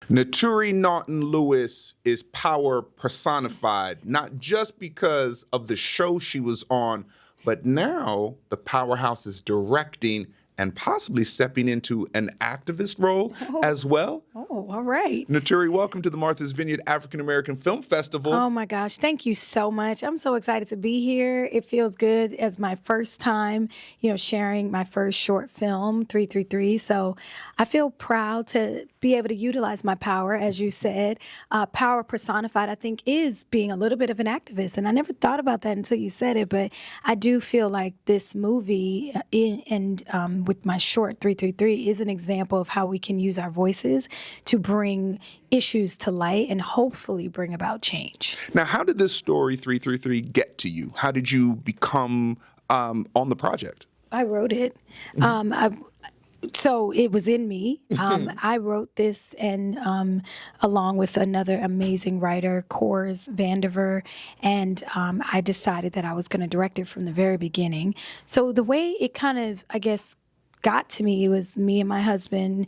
Naturi Naughton Lewis is power personified, not just because of the show she was on, but now the powerhouse is directing and possibly stepping into an activist role as well. Oh, all right. Naturi, welcome to the Martha's Vineyard African American Film Festival. Oh my gosh, thank you so much. I'm so excited to be here. It feels good as my first time, sharing my first short film, 333. So I feel proud to be able to utilize my power, as you said. Power personified, I think, is being a little bit of an activist. And I never thought about that until you said it, but I do feel like this movie with my short 333 is an example of how we can use our voices to bring issues to light and hopefully bring about change. Now, how did this story 333 get to you? How did you become on the project? I wrote it. So it was in me. I wrote this, and along with another amazing writer, Cors Vandiver, and I decided that I was going to direct it from the very beginning. So the way it kind of, I guess, got to me, it was me and my husband,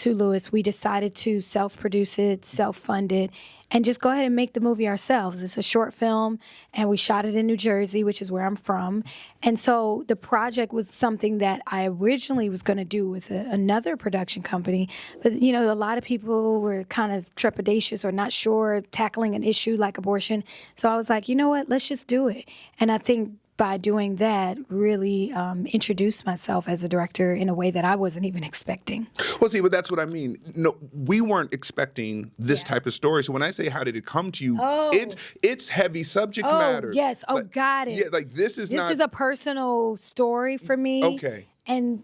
Lewis. We decided to self-produce it, self-fund it, and just go ahead and make the movie ourselves. It's a short film, and we shot it in New Jersey, which is where I'm from. And so the project was something that I originally was going to do with another production company. But, a lot of people were kind of trepidatious or not sure tackling an issue like abortion. So I was like, you know what, let's just do it. And I think by doing that, really introduced myself as a director in a way that I wasn't even expecting. Well, see, but that's what I mean. No, we weren't expecting this type of story. So when I say how did it come to you, it's heavy subject matter. Yes. Got it. Yeah, like this is a personal story for me. Okay. And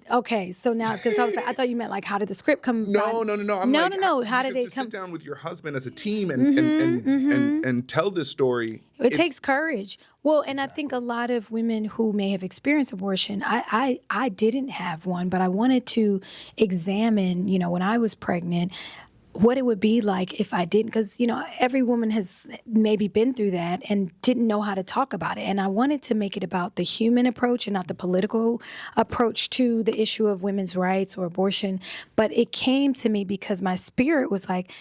so now, because I was like, I thought you meant like, how did the script come? No. No. How did it come? Sit down with your husband as a team and tell this story. It takes courage. Well, and I think a lot of women who may have experienced abortion, I didn't have one, but I wanted to examine, when I was pregnant, what it would be like if I didn't, because, every woman has maybe been through that and didn't know how to talk about it. And I wanted to make it about the human approach and not the political approach to the issue of women's rights or abortion. But it came to me because my spirit was like,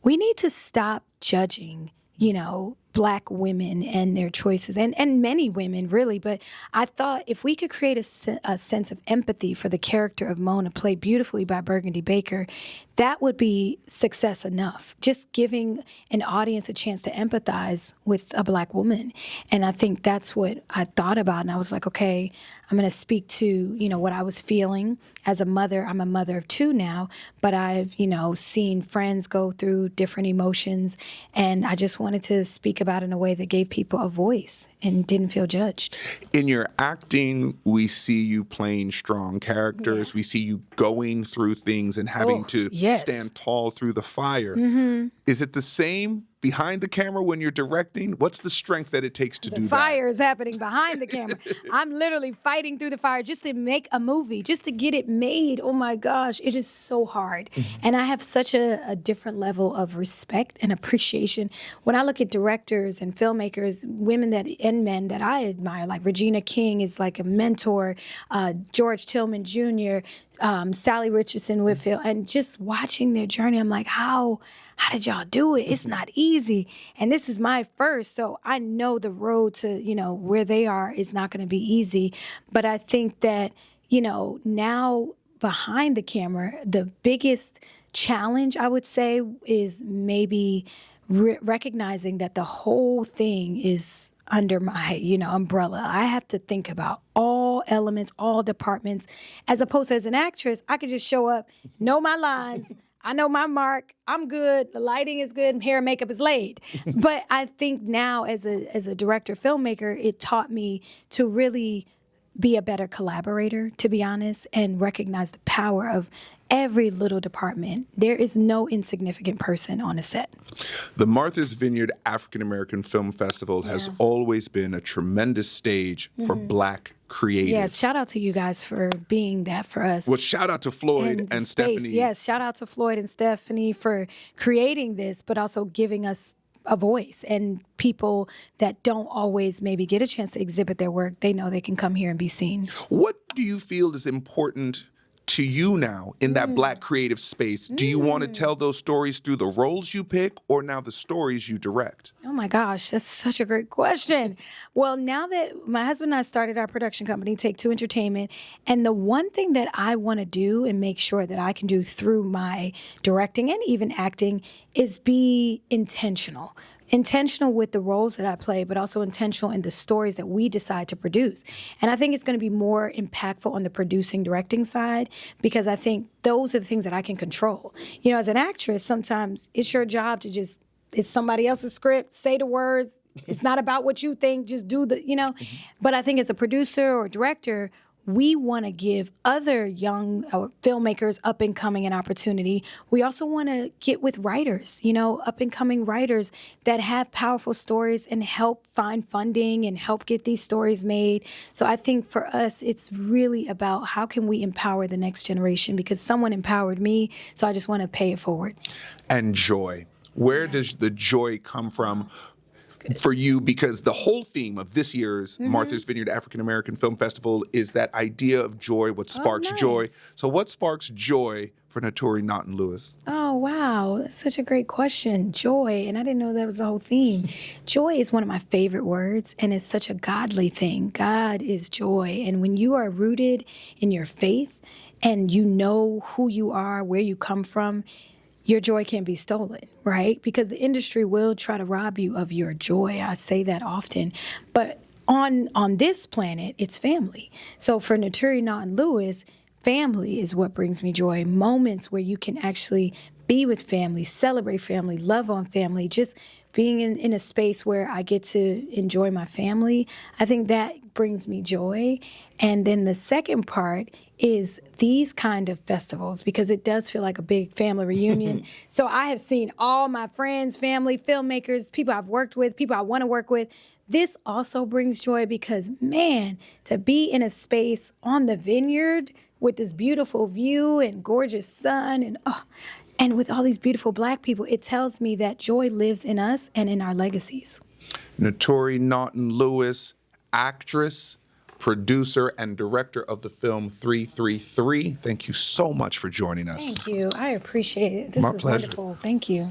we need to stop judging, Black women and their choices, and many women, really. But I thought if we could create a sense of empathy for the character of Mona, played beautifully by Burgundy Baker, that would be success enough. Just giving an audience a chance to empathize with a Black woman. And I think that's what I thought about. And I was like, okay, I'm going to speak to, what I was feeling as a mother. I'm a mother of two now, but I've, seen friends go through different emotions. And I just wanted to speak about it in a way that gave people a voice and didn't feel judged. In your acting, we see you playing strong characters. Yeah. We see you going through things and having to stand tall through the fire. Mm-hmm. Is it the same behind the camera when you're directing? What's the strength that it takes to do that? The fire is happening behind the camera. I'm literally fighting through the fire just to make a movie, just to get it made. Oh my gosh, it is so hard. Mm-hmm. And I have such a different level of respect and appreciation. When I look at directors and filmmakers, women and men that I admire, like Regina King is like a mentor, George Tillman Jr., Sally Richardson Whitfield, and just watching their journey, I'm like, how did y'all do it? It's not easy. And this is my first, so I know the road to, where they are is not going to be easy. But I think that, now behind the camera, the biggest challenge, I would say, is maybe recognizing that the whole thing is under my, umbrella. I have to think about all elements, all departments, as opposed to as an actress, I could just show up, know my lines, I know my mark, I'm good, the lighting is good, hair and makeup is laid. But I think now as a director, filmmaker, it taught me to really be a better collaborator, to be honest, and recognize the power of every little department. There is no insignificant person on a set. The Martha's Vineyard African American Film Festival has always been a tremendous stage for Black creatives. Yes, shout out to you guys for being that for us. Well, shout out to Floyd and Stephanie. Yes, shout out to Floyd and Stephanie for creating this, but also giving us a voice, and people that don't always maybe get a chance to exhibit their work, they know they can come here and be seen. What do you feel is important to you now in that Black creative space? Do you want to tell those stories through the roles you pick or now the stories you direct? Oh my gosh, that's such a great question. Well, now that my husband and I started our production company, Take Two Entertainment, and the one thing that I want to do and make sure that I can do through my directing and even acting is be intentional. Intentional with the roles that I play, but also intentional in the stories that we decide to produce. And I think it's going to be more impactful on the producing, directing side, because I think those are the things that I can control. You know, as an actress, sometimes it's your job to just, it's somebody else's script, say the words. It's not about what you think, just do the, you know. But I think as a producer or director, we want to give other young filmmakers up and coming an opportunity. We also want to get with writers, you know, up and coming writers that have powerful stories and help find funding and help get these stories made. So I think for us, it's really about how can we empower the next generation, because someone empowered me, so I just want to pay it forward. And joy. Where does the joy come from for you? Because the whole theme of this year's Martha's Vineyard African American Film Festival is that idea of joy, what sparks joy. So what sparks joy for Naturi Naughton Lewis? Oh, wow. That's such a great question. Joy. And I didn't know that was the whole theme. Joy is one of my favorite words, and it's such a godly thing. God is joy. And when you are rooted in your faith and you know who you are, where you come from, your joy can't be stolen, right? Because the industry will try to rob you of your joy. I say that often. But on this planet, it's family. So for Naturi Naughton Lewis, family is what brings me joy. Moments where you can actually be with family, celebrate family, love on family, just being in a space where I get to enjoy my family. I think that brings me joy. And then the second part is these kind of festivals, because it does feel like a big family reunion. So I have seen all my friends, family, filmmakers, people I've worked with, people I want to work with. This also brings joy because, man, to be in a space on the Vineyard with this beautiful view and gorgeous sun and with all these beautiful Black people, it tells me that joy lives in us and in our legacies. Naturi Naughton Lewis, actress, producer, and director of the film 333. Thank you so much for joining us. Thank you. I appreciate it. This My was pleasure. wonderful. Thank you.